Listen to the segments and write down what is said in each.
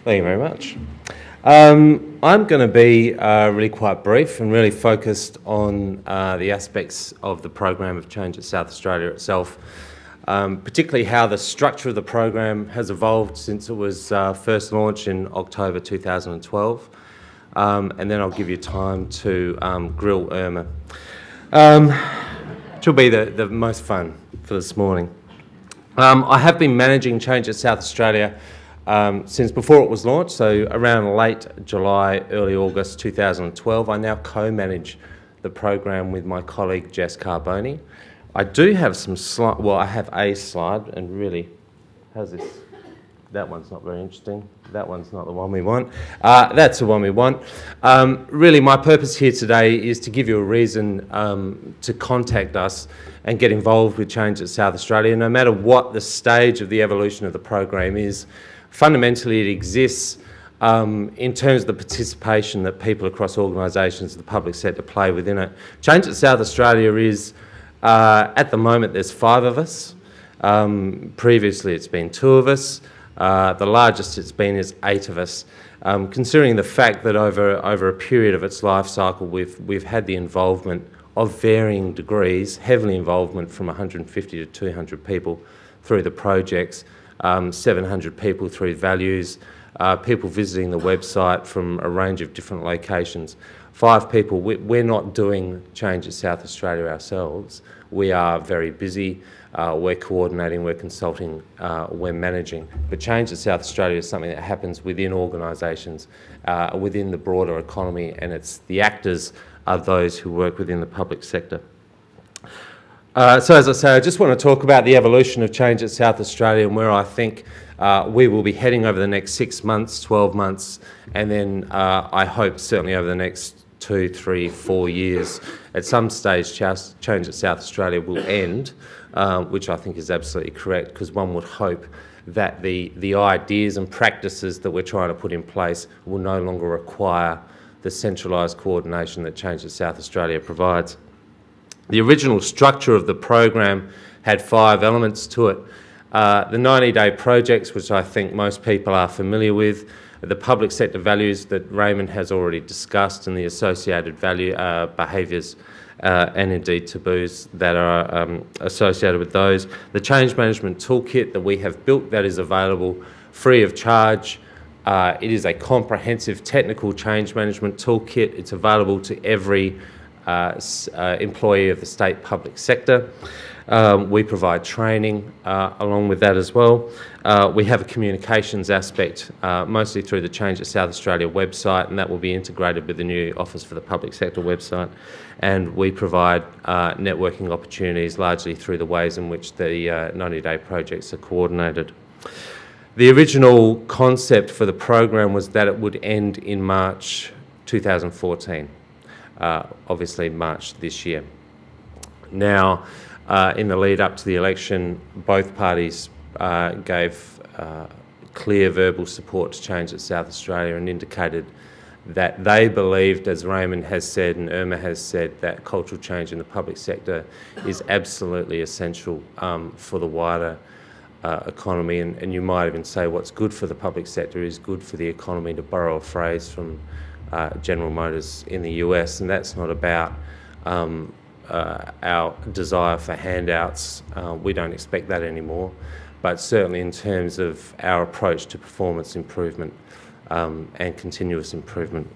Thank you very much. I'm going to be really quite brief and really focused on the aspects of the program of change at South Australia itself, particularly how the structure of the program has evolved since it was first launched in October 2012, and then I'll give you time to grill Irma, which will be the most fun for this morning. I have been managing change at South Australia since before it was launched, so around late July, early August 2012. I now co-manage the program with my colleague Jess Carboni. I do have some slide, well, I have a slide, and really, how's this? That one's not very interesting. That one's not the one we want. That's the one we want. Really, my purpose here today is to give you a reason to contact us and get involved with change at South Australia, no matter what the stage of the evolution of the program is. Fundamentally, it exists in terms of the participation that people across organisations of the public sector play within it. Change at South Australia is, at the moment, there's 5 of us. Previously, it's been 2 of us. The largest it's been is 8 of us. Considering the fact that over a period of its life cycle, we've had the involvement of varying degrees, heavily involvement from 150 to 200 people through the projects, 700 people through values, people visiting the website from a range of different locations. 5 people. We're not doing change at South Australia ourselves. We are very busy. We're coordinating, we're consulting, we're managing. But change at South Australia is something that happens within organisations, within the broader economy, and it's the actors are those who work within the public sector. So as I say, I just want to talk about the evolution of change at South Australia and where I think we will be heading over the next 6 months, 12 months, and then I hope certainly over the next 2, 3, 4 years. At some stage, change at South Australia will end, which I think is absolutely correct, because one would hope that the ideas and practices that we're trying to put in place will no longer require the centralised coordination that Change at South Australia provides. The original structure of the program had 5 elements to it. The 90-day projects, which I think most people are familiar with, the public sector values that Raymond has already discussed and the associated value behaviours and indeed taboos that are associated with those. The change management toolkit that we have built that is available free of charge. It is a comprehensive technical change management toolkit. It's available to every employee of the state public sector. We provide training along with that as well. We have a communications aspect, mostly through the Change at South Australia website, and that will be integrated with the new Office for the Public Sector website. And we provide networking opportunities largely through the ways in which the 90-day projects are coordinated. The original concept for the program was that it would end in March 2014, obviously March this year. Now, in the lead up to the election, both parties gave clear verbal support to Change at South Australia and indicated that they believed, as Raymond has said and Irma has said, that cultural change in the public sector is absolutely essential for the wider economy, and you might even say what's good for the public sector is good for the economy, to borrow a phrase from General Motors in the US, and that's not about our desire for handouts. We don't expect that anymore, but certainly in terms of our approach to performance improvement and continuous improvement.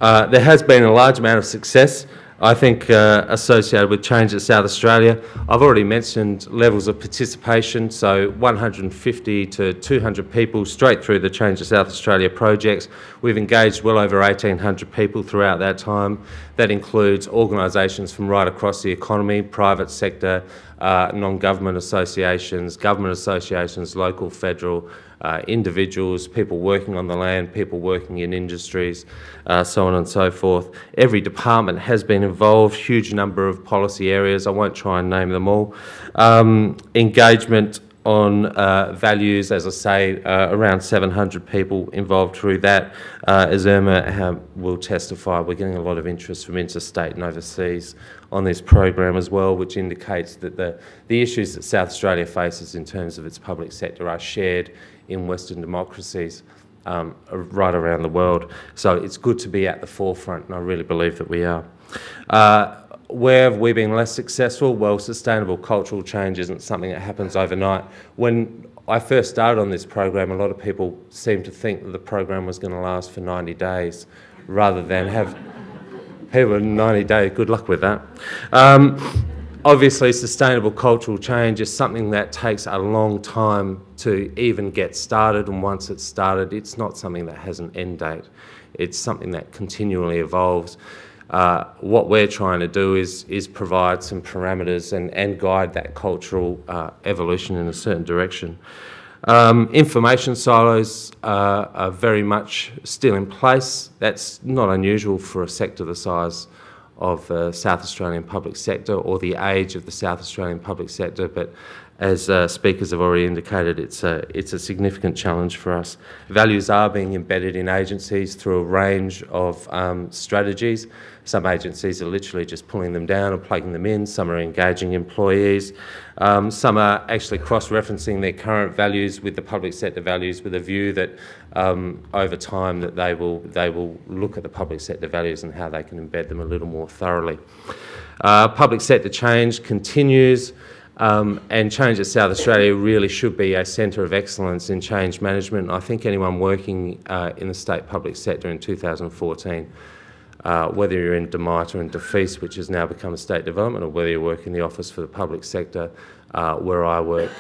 There has been a large amount of success, I think, associated with Change at South Australia. I've already mentioned levels of participation, so 150 to 200 people straight through the Change at South Australia projects. We've engaged well over 1,800 people throughout that time. That includes organisations from right across the economy, private sector, non-government associations, government associations, local, federal, individuals, people working on the land, people working in industries, so on and so forth. Every department has been involved, huge number of policy areas. I won't try and name them all. Engagement on values, as I say, around 700 people involved through that. As Irma will testify, we're getting a lot of interest from interstate and overseas on this program as well, which indicates that the issues that South Australia faces in terms of its public sector are shared in Western democracies right around the world. So it's good to be at the forefront, and I really believe that we are. Where have we been less successful? Well, sustainable cultural change isn't something that happens overnight. When I first started on this program, a lot of people seemed to think that the program was going to last for 90 days rather than have people in 90 days. Good luck with that. Obviously, sustainable cultural change is something that takes a long time to even get started, and once it's started, it's not something that has an end date. It's something that continually evolves. What we're trying to do is provide some parameters and guide that cultural evolution in a certain direction. Information silos are very much still in place. That's not unusual for a sector the size of the South Australian public sector or the age of the South Australian public sector, but as speakers have already indicated, it's a significant challenge for us. Values are being embedded in agencies through a range of strategies. Some agencies are literally just pulling them down and plugging them in. Some are engaging employees. Some are actually cross-referencing their current values with the public sector values with a view that over time that they will look at the public sector values and how they can embed them a little more thoroughly. Public sector change continues. And Change at South Australia really should be a centre of excellence in change management. I think anyone working in the state public sector in 2014, whether you're in DeMite or in DeFeast, which has now become a state development, or whether you work in the Office for the Public Sector, where I work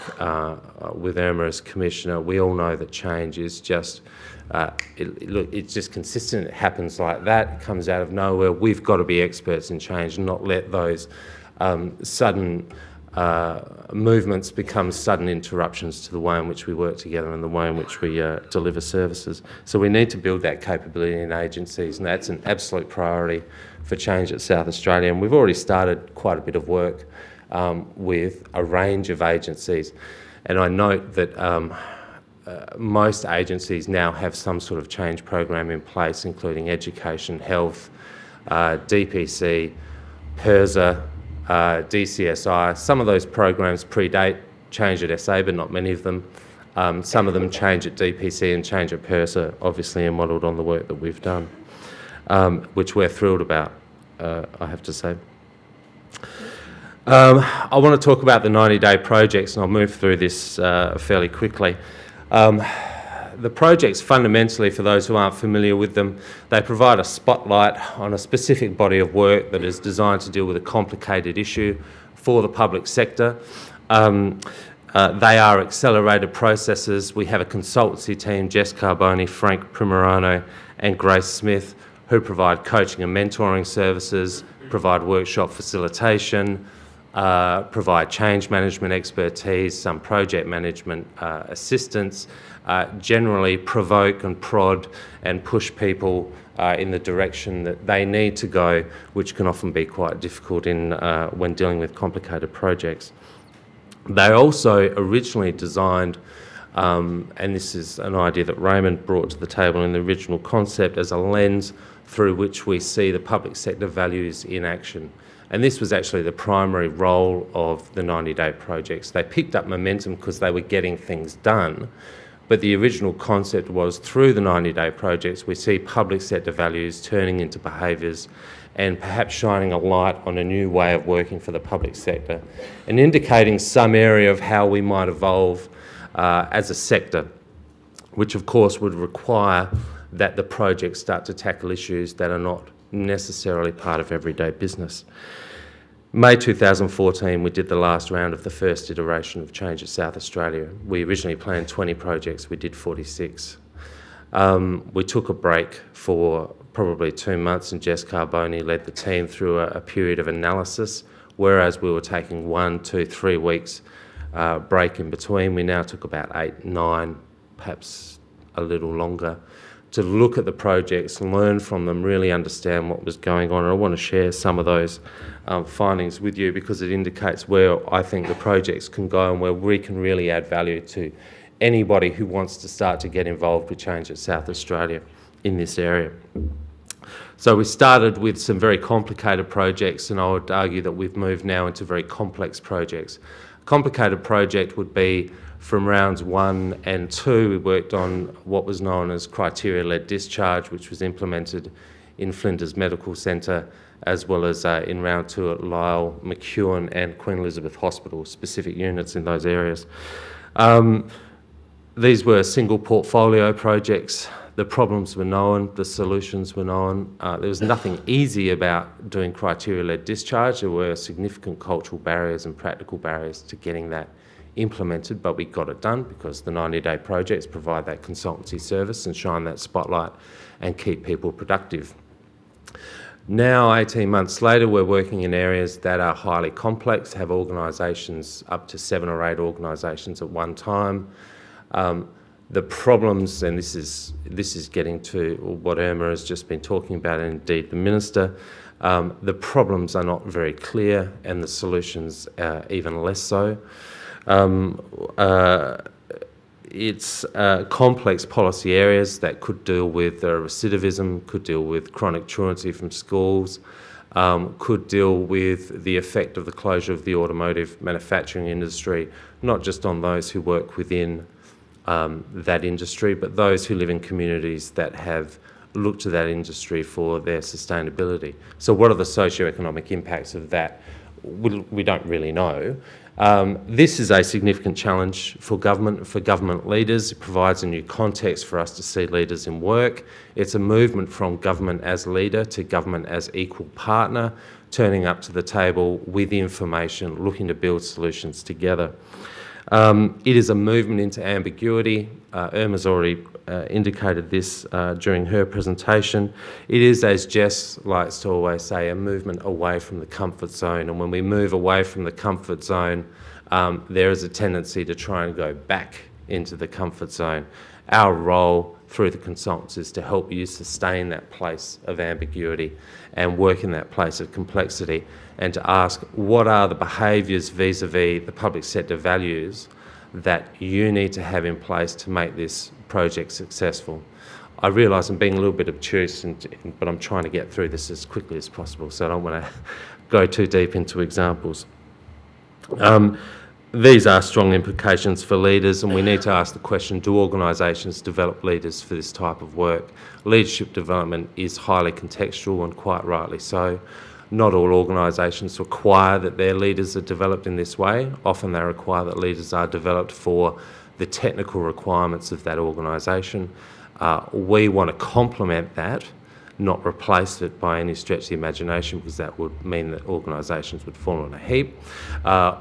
with Irma as Commissioner, we all know that change is just, it's just consistent. It happens like that. It comes out of nowhere. We've got to be experts in change and not let those sudden movements become sudden interruptions to the way in which we work together and the way in which we deliver services. So we need to build that capability in agencies, and that's an absolute priority for Change at South Australia. And we've already started quite a bit of work with a range of agencies. And I note that most agencies now have some sort of change program in place, including education, health, DPC, PIRSA, DCSI. Some of those programs predate Change at SA, but not many of them. Some of them Change at DPC and Change at PIRSA, obviously, are modelled on the work that we've done, which we're thrilled about, I have to say. I want to talk about the 90-day projects, and I'll move through this fairly quickly. The projects, fundamentally, for those who aren't familiar with them, they provide a spotlight on a specific body of work that is designed to deal with a complicated issue for the public sector. They are accelerated processes. We have a consultancy team, Jess Carboni, Frank Primorano and Grace Smith, who provide coaching and mentoring services, provide workshop facilitation, provide change management expertise, some project management assistance, generally provoke and prod and push people in the direction that they need to go, which can often be quite difficult in when dealing with complicated projects. They also originally designed, and this is an idea that Raymond brought to the table in the original concept, as a lens through which we see the public sector values in action. And this was actually the primary role of the 90-day projects. They picked up momentum because they were getting things done, but the original concept was through the 90-day projects we see public sector values turning into behaviours and perhaps shining a light on a new way of working for the public sector and indicating some area of how we might evolve as a sector, which of course would require that the projects start to tackle issues that are not necessarily part of everyday business. May 2014, we did the last round of the first iteration of Change at South Australia. We originally planned 20 projects, we did 46. We took a break for probably 2 months, and Jess Carboni led the team through a period of analysis, whereas we were taking 1, 2, 3 weeks break in between. We now took about 8, 9, perhaps a little longer, to look at the projects, learn from them, really understand what was going on. And I want to share some of those findings with you because it indicates where I think the projects can go and where we can really add value to anybody who wants to start to get involved with change at South Australia in this area. So we started with some very complicated projects, and I would argue that we've moved now into very complex projects. A complicated project would be from rounds 1 and 2, we worked on what was known as criteria-led discharge, which was implemented in Flinders Medical Centre, as well as in round 2 at Lyell, McEwen and Queen Elizabeth Hospital, specific units in those areas. These were single portfolio projects. The problems were known, the solutions were known. There was nothing easy about doing criteria-led discharge. There were significant cultural barriers and practical barriers to getting that implemented, but we got it done because the 90-day projects provide that consultancy service and shine that spotlight and keep people productive. Now, 18 months later, we're working in areas that are highly complex, have organisations, up to 7 or 8 organisations at one time. The problems, and this is getting to what Irma has just been talking about, and indeed the Minister, the problems are not very clear and the solutions even less so. It's complex policy areas that could deal with recidivism, could deal with chronic truancy from schools, could deal with the effect of the closure of the automotive manufacturing industry, not just on those who work within that industry, but those who live in communities that have looked to that industry for their sustainability. So what are the socio-economic impacts of that? We don't really know. This is a significant challenge for government leaders. It provides a new context for us to see leaders in work. It's a movement from government as leader to government as equal partner, turning up to the table with information, looking to build solutions together. It is a movement into ambiguity. Irma's already indicated this during her presentation. It is, as Jess likes to always say, a movement away from the comfort zone. And when we move away from the comfort zone, there is a tendency to try and go back into the comfort zone. Our role through the consultants is to help you sustain that place of ambiguity and work in that place of complexity, and to ask what are the behaviours vis-a-vis the public sector values that you need to have in place to make this project successful. I realise I'm being a little bit obtuse, but I'm trying to get through this as quickly as possible, so I don't want to go too deep into examples. These are strong implications for leaders, and we need to ask the question, do organisations develop leaders for this type of work? Leadership development is highly contextual, and quite rightly so. Not all organisations require that their leaders are developed in this way. Often they require that leaders are developed for the technical requirements of that organisation. We want to complement that, not replace it by any stretch of the imagination, because that would mean that organisations would fall on a heap.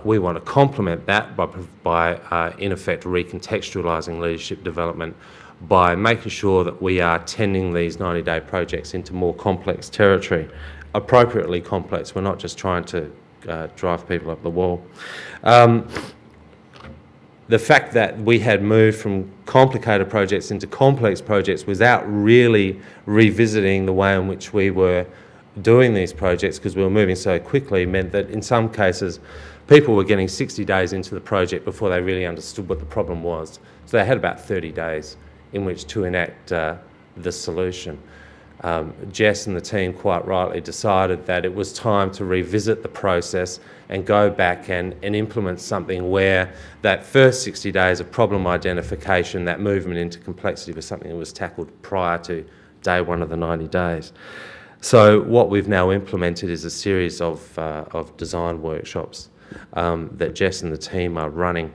We want to complement that by in effect, recontextualising leadership development by making sure that we are tending these 90-day projects into more complex territory, appropriately complex. We're not just trying to drive people up the wall. The fact that we had moved from complicated projects into complex projects without really revisiting the way in which we were doing these projects, because we were moving so quickly, meant that in some cases people were getting 60 days into the project before they really understood what the problem was. So they had about 30 days in which to enact the solution. Jess and the team quite rightly decided that it was time to revisit the process and go back and implement something where that first 60 days of problem identification, that movement into complexity, was something that was tackled prior to day 1 of the 90 days. So what we've now implemented is a series of design workshops that Jess and the team are running.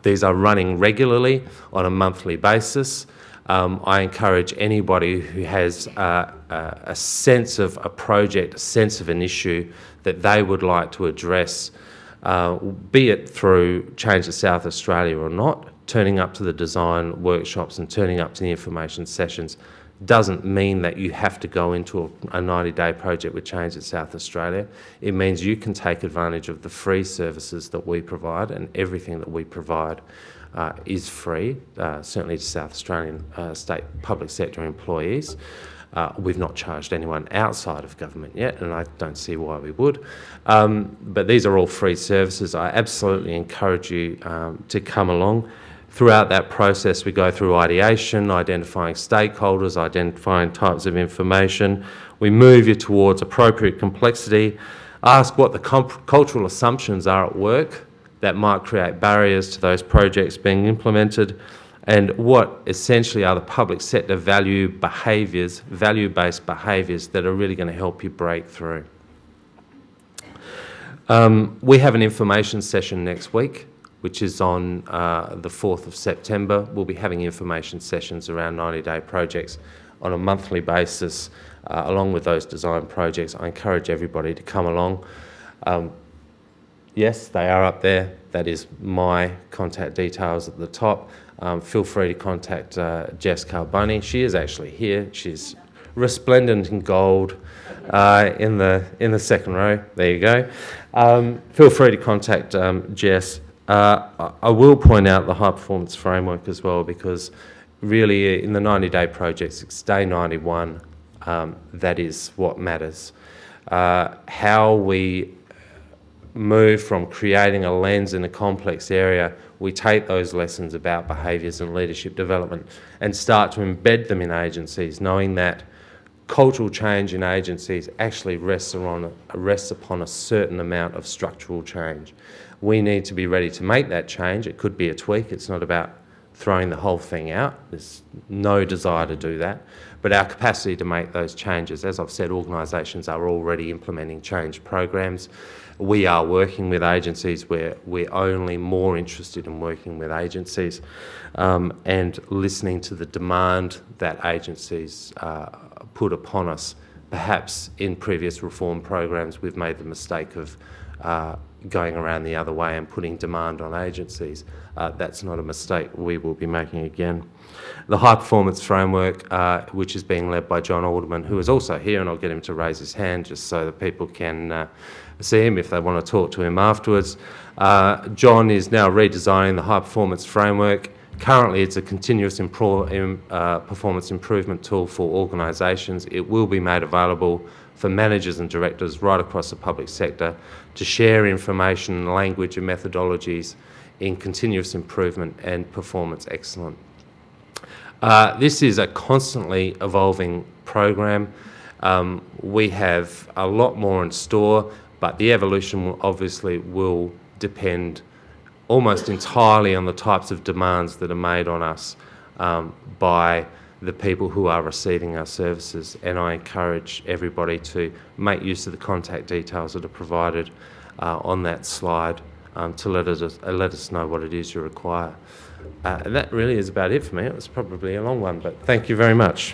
These are running regularly on a monthly basis. I encourage anybody who has a sense of a project, a sense of an issue that they would like to address, be it through Change at South Australia or not, turning up to the design workshops and turning up to the information sessions doesn't mean that you have to go into a 90-day project with Change at South Australia. It means you can take advantage of the free services that we provide and everything that we provide is free, certainly to South Australian state public sector employees. We've not charged anyone outside of government yet, and I don't see why we would. But these are all free services. I absolutely encourage you to come along. Throughout that process, we go through ideation, identifying stakeholders, identifying types of information. We move you towards appropriate complexity, ask what the cultural assumptions are at work that might create barriers to those projects being implemented, and what essentially are the public sector value-based behaviours that are really going to help you break through. We have an information session next week, which is on the 4th of September. We'll be having information sessions around 90-day projects on a monthly basis, along with those design projects. I encourage everybody to come along. Yes, they are up there. That is my contact details at the top. Feel free to contact Jess Carboni. She is actually here. She's resplendent in gold in the second row. There you go. Feel free to contact Jess. I will point out the high performance framework as well, because really in the 90-day projects, it's day 91, that is what matters. How we move from creating a lens in a complex area, we take those lessons about behaviours and leadership development and start to embed them in agencies, knowing that cultural change in agencies actually rests upon a certain amount of structural change. We need to be ready to make that change. It could be a tweak. It's not about throwing the whole thing out. There's no desire to do that. But our capacity to make those changes, as I've said, organisations are already implementing change programs. We are working with agencies where we're only more interested in working with agencies and listening to the demand that agencies put upon us. Perhaps in previous reform programs we've made the mistake of going around the other way and putting demand on agencies. That's not a mistake we will be making again. The high performance framework, which is being led by John Alderman, who is also here, and I'll get him to raise his hand just so that people can see him if they want to talk to him afterwards. John is now redesigning the high performance framework. Currently it's a continuous performance improvement tool for organisations. It will be made available for managers and directors right across the public sector to share information, language and methodologies in continuous improvement and performance excellence. This is a constantly evolving program. We have a lot more in store, but the evolution obviously will depend almost entirely on the types of demands that are made on us by the people who are receiving our services, and I encourage everybody to make use of the contact details that are provided on that slide to let us know what it is you require. And that really is about it for me. It was probably a long one, but thank you very much.